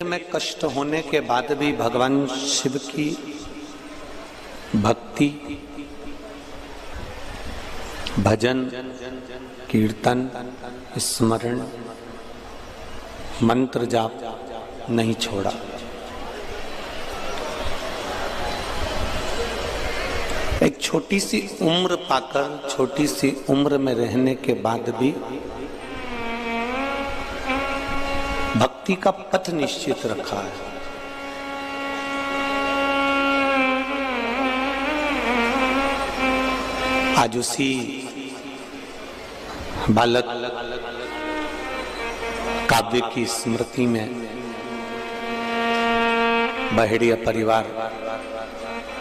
में कष्ट होने के बाद भी भगवान शिव की भक्ति, भजन, कीर्तन, स्मरण, मंत्र जाप नहीं छोड़ा। एक छोटी सी उम्र पाकर, छोटी सी उम्र में रहने के बाद भी भक्ति का पथ निश्चित रखा है। आज उसी बालक काव्य की स्मृति में बहेड़िया परिवार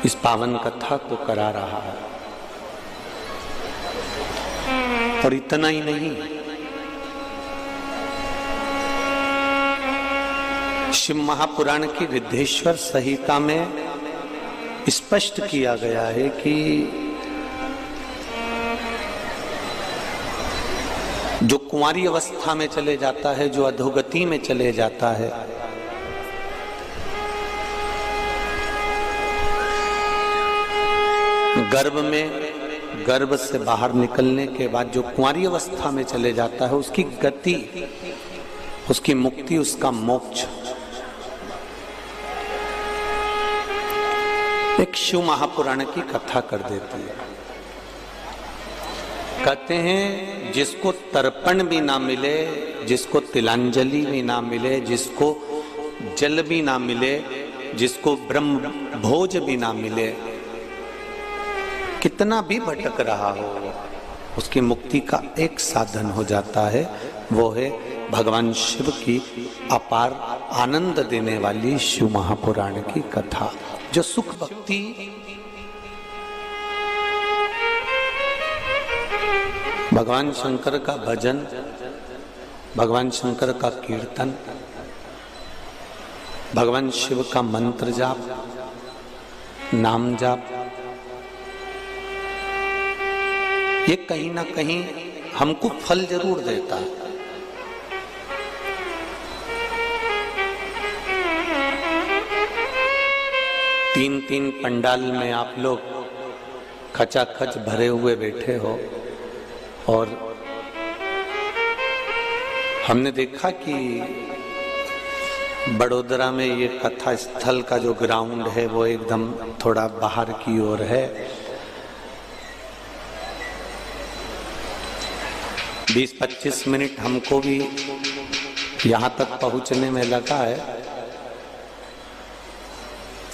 इस पावन कथा को करा रहा है। और इतना ही नहीं, शिव महापुराण की रिद्धेश्वर संहिता में स्पष्ट किया गया है कि जो कुंवारी अवस्था में चले जाता है, जो अधोगति में चले जाता है, गर्भ से बाहर निकलने के बाद जो कुंवारी अवस्था में चले जाता है, उसकी गति, उसकी मुक्ति, उसका मोक्ष एक शिव महापुराण की कथा कर देती है। कहते हैं जिसको तर्पण भी ना मिले, जिसको तिलांजलि भी ना मिले, जिसको जल भी ना मिले, जिसको ब्रह्म भोज भी ना मिले, कितना भी भटक रहा हो, उसकी मुक्ति का एक साधन हो जाता है। वो है भगवान शिव की अपार आनंद देने वाली शिव महापुराण की कथा। जो सुख भक्ति भगवान शंकर का भजन, भगवान शंकर का कीर्तन, भगवान शिव का मंत्र जाप, नाम जाप, ये कहीं ना कहीं हमको फल जरूर देता है। तीन पंडाल में आप लोग खचाखच भरे हुए बैठे हो और हमने देखा कि बड़ोदरा में ये कथा स्थल का जो ग्राउंड है वो एकदम थोड़ा बाहर की ओर है। 20-25 मिनट हमको भी यहाँ तक पहुँचने में लगा है,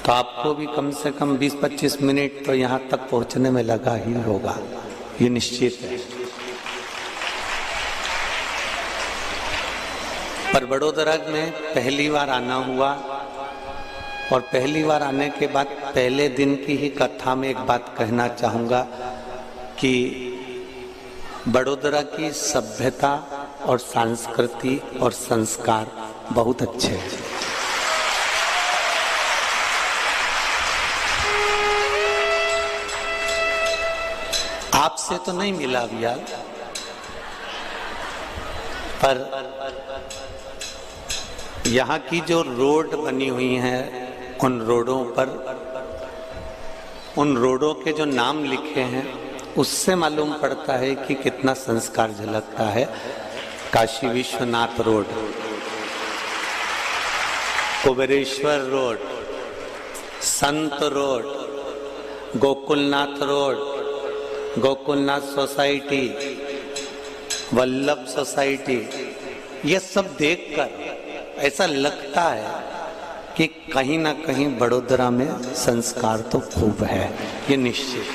तो आपको भी कम से कम 20-25 मिनट तो यहाँ तक पहुँचने में लगा ही होगा, ये निश्चित है। पर बड़ोदरा में पहली बार आना हुआ और पहली बार आने के बाद पहले दिन की ही कथा में एक बात कहना चाहूँगा कि बड़ोदरा की सभ्यता और संस्कृति और संस्कार बहुत अच्छे हैं। आपसे तो नहीं मिला भैया, पर यहाँ की जो रोड बनी हुई है, उन रोडों के जो नाम लिखे हैं, उससे मालूम पड़ता है कि कितना संस्कार झलकता है। काशी विश्वनाथ रोड, कुबेरेश्वर रोड, संत road, Gokulnath road, Gokulnath society, Vallabh society, ये सब देखकर ऐसा लगता है कि कहीं ना कहीं बड़ोदरा में संस्कार तो खूब है, ये निश्चित।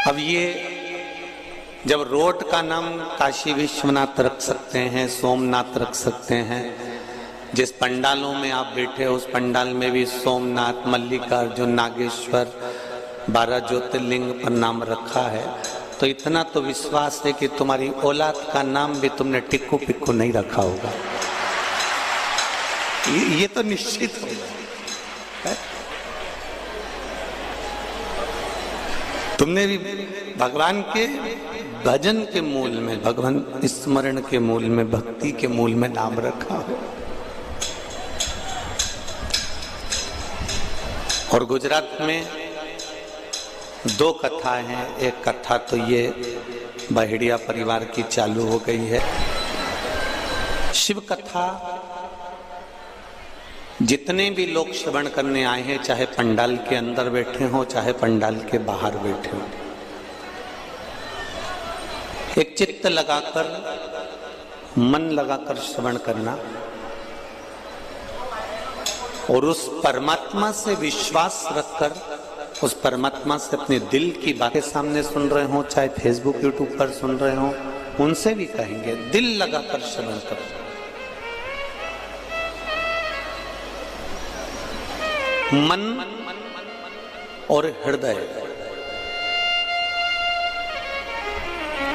अब ये जब रोड का नाम काशी विश्वनाथ रख सकते हैं, सोमनाथ रख सकते हैं, जिस पंडालों में आप बैठे हो उस पंडाल में भी सोमनाथ, मल्लिकार्जुन, नागेश्वर, 12 ज्योतिर्लिंग पर नाम रखा है, तो इतना तो विश्वास है कि तुम्हारी औलाद का नाम भी तुमने टिक्कू पिक्कू नहीं रखा होगा, ये तो निश्चित होगा। तुमने भी भगवान के भजन के मूल में, भगवान स्मरण के मूल में, भक्ति के मूल में नाम रखा हो। और गुजरात में दो कथाएं हैं। एक कथा तो ये बहेड़िया परिवार की चालू हो गई है। शिव कथा जितने भी लोग श्रवण करने आए हैं, चाहे पंडाल के अंदर बैठे हों चाहे पंडाल के बाहर बैठे हों, एक चित्त लगाकर, मन लगाकर श्रवण करना और उस परमात्मा से विश्वास रखकर, उस परमात्मा से अपने दिल की बातें सामने सुन रहे हो, चाहे फेसबुक यूट्यूब पर सुन रहे हो, उनसे भी कहेंगे दिल लगाकर श्रवण करो। मन और हृदय,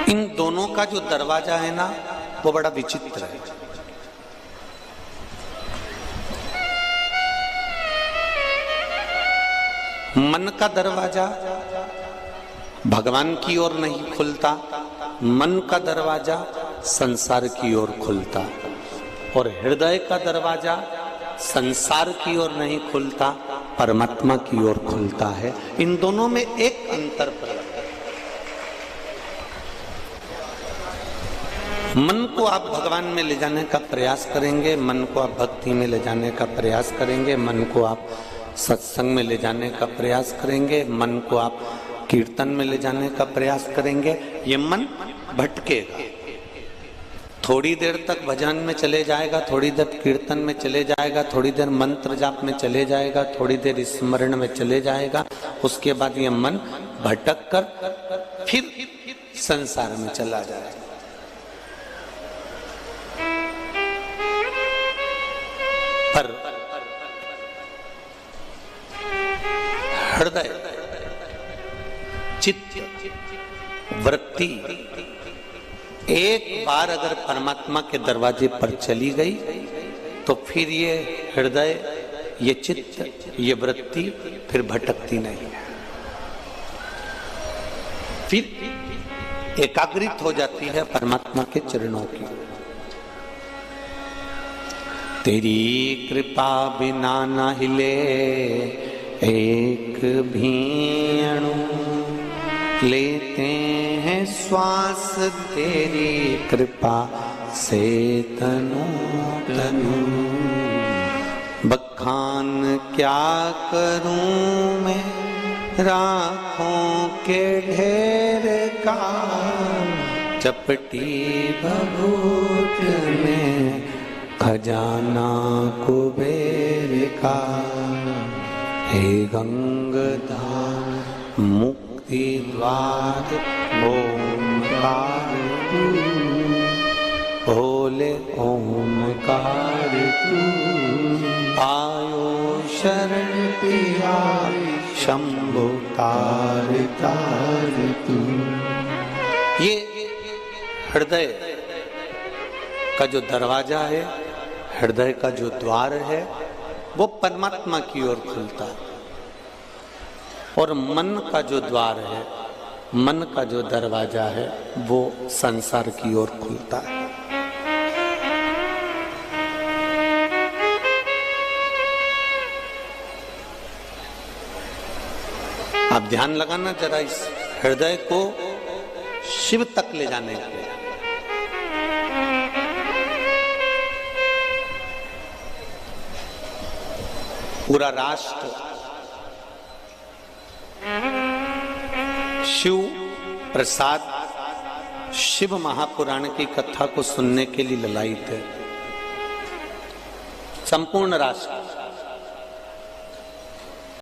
इन दोनों का जो दरवाजा है ना, वो बड़ा विचित्र है। मन का दरवाजा भगवान की ओर नहीं खुलता, मन का दरवाजा संसार की ओर खुलता, और हृदय का दरवाजा संसार की ओर नहीं खुलता, परमात्मा की ओर खुलता है। इन दोनों में एक अंतर पर, मन को आप भगवान में ले जाने का प्रयास करेंगे, मन को आप भक्ति में ले जाने का प्रयास करेंगे, मन को आप सत्संग में ले जाने का प्रयास करेंगे, मन को आप कीर्तन में ले जाने का प्रयास करेंगे, ये मन भटकेगा। थोड़ी देर तक भजन में चले जाएगा, थोड़ी देर कीर्तन में चले जाएगा, थोड़ी देर मंत्र जाप में चले जाएगा, थोड़ी देर स्मरण में चले जाएगा, उसके बाद ये मन भटक कर फिर संसार में चला जाएगा। पर हृदय, चित्त, वृत्ति एक बार अगर परमात्मा के दरवाजे पर चली गई तो फिर ये हृदय, ये चित्त, ये वृत्ति फिर भटकती नहीं है, फिर एकाग्रित हो जाती है परमात्मा के चरणों की। तेरी कृपा बिना न हिले एक भी अणु, लेते हैं श्वास तेरी कृपा से तनु तनु। बखान क्या करूं मैं राखों के ढेर का, चपटी भभूत में खजाना कुबेर का। हे गंगाधार मुक्ति द्वार ओमकार तू, बोले ओमकार तू। आयो शरण पिया शंभु तार तार तू। ये हृदय का जो दरवाजा है, हृदय का जो द्वार है, वो परमात्मा की ओर खुलता है, और मन का जो द्वार है, मन का जो दरवाजा है, वो संसार की ओर खुलता है। आप ध्यान लगाना जरा इस हृदय को शिव तक ले जाने के लिए। पूरा राष्ट्र शिव प्रसाद, शिव महापुराण की कथा को सुनने के लिए ललायित है। संपूर्ण राष्ट्र